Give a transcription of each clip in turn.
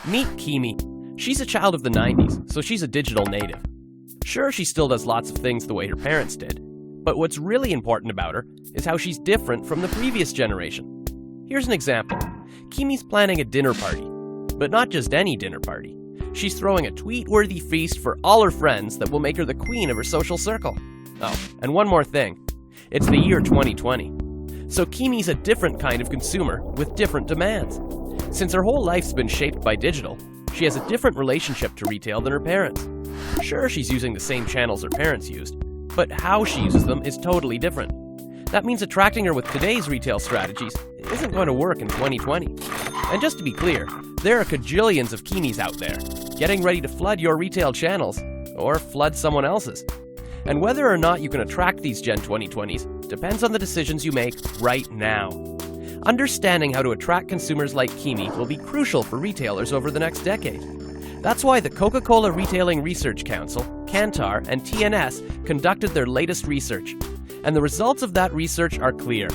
Meet Kimi. She's a child of the 90s, so she's a digital native. Sure, she still does lots of things the way her parents did, but what's really important about her is how she's different from the previous generation. Here's an example. Kimi's planning a dinner party, but not just any dinner party. She's throwing a tweet-worthy feast for all her friends that will make her the queen of her social circle. Oh, and one more thing. It's the year 2020. So Kimi's a different kind of consumer with different demands. Since her whole life's been shaped by digital, she has a different relationship to retail than her parents. Sure, she's using the same channels her parents used, but how she uses them is totally different. That means attracting her with today's retail strategies isn't going to work in 2020. And just to be clear, there are cajillions of Kimis out there, getting ready to flood your retail channels, or flood someone else's. And whether or not you can attract these Gen 2020s depends on the decisions you make right now. Understanding how to attract consumers like Kimi will be crucial for retailers over the next decade. That's why the Coca-Cola Retailing Research Council, Kantar, and TNS conducted their latest research. And the results of that research are clear.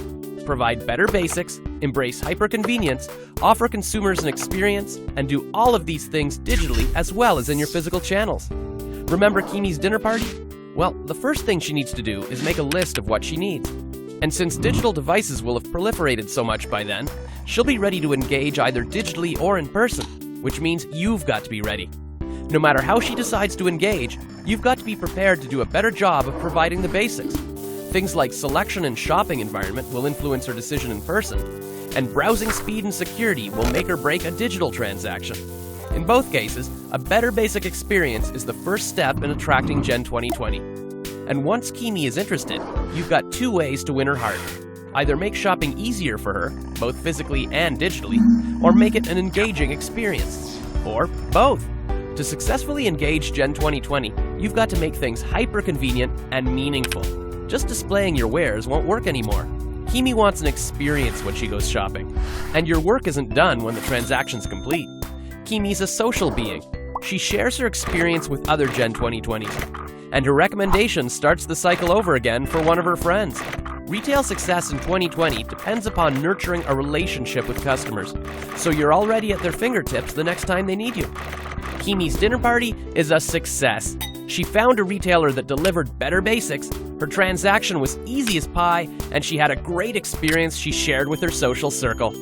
Provide better basics, embrace hyper-convenience, offer consumers an experience, and do all of these things digitally as well as in your physical channels. Remember Kimi's dinner party? Well, the first thing she needs to do is make a list of what she needs. And since digital devices will have proliferated so much by then, she'll be ready to engage either digitally or in person, which means you've got to be ready. No matter how she decides to engage, you've got to be prepared to do a better job of providing the basics. Things like selection and shopping environment will influence her decision in person, and browsing speed and security will make or break a digital transaction. In both cases, a better basic experience is the first step in attracting Gen 2020. And once Kimi is interested, you've got two ways to win her heart. Either make shopping easier for her, both physically and digitally, or make it an engaging experience. Or both. To successfully engage Gen 2020, you've got to make things hyper-convenient and meaningful. Just displaying your wares won't work anymore. Kimi wants an experience when she goes shopping. And your work isn't done when the transaction's complete. Kimi's a social being. She shares her experience with other Gen 2020s. And her recommendation starts the cycle over again for one of her friends. Retail success in 2020 depends upon nurturing a relationship with customers, so you're already at their fingertips the next time they need you. Kimi's dinner party is a success. She found a retailer that delivered better basics, her transaction was easy as pie, and she had a great experience she shared with her social circle.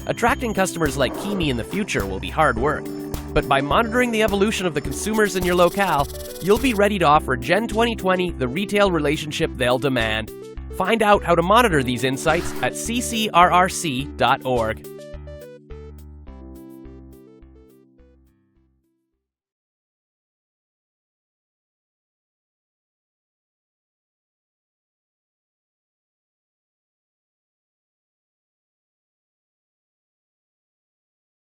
Attracting customers like Kimi in the future will be hard work, but by monitoring the evolution of the consumers in your locale, you'll be ready to offer Gen 2020 the retail relationship they'll demand. Find out how to monitor these insights at ccrrc.org.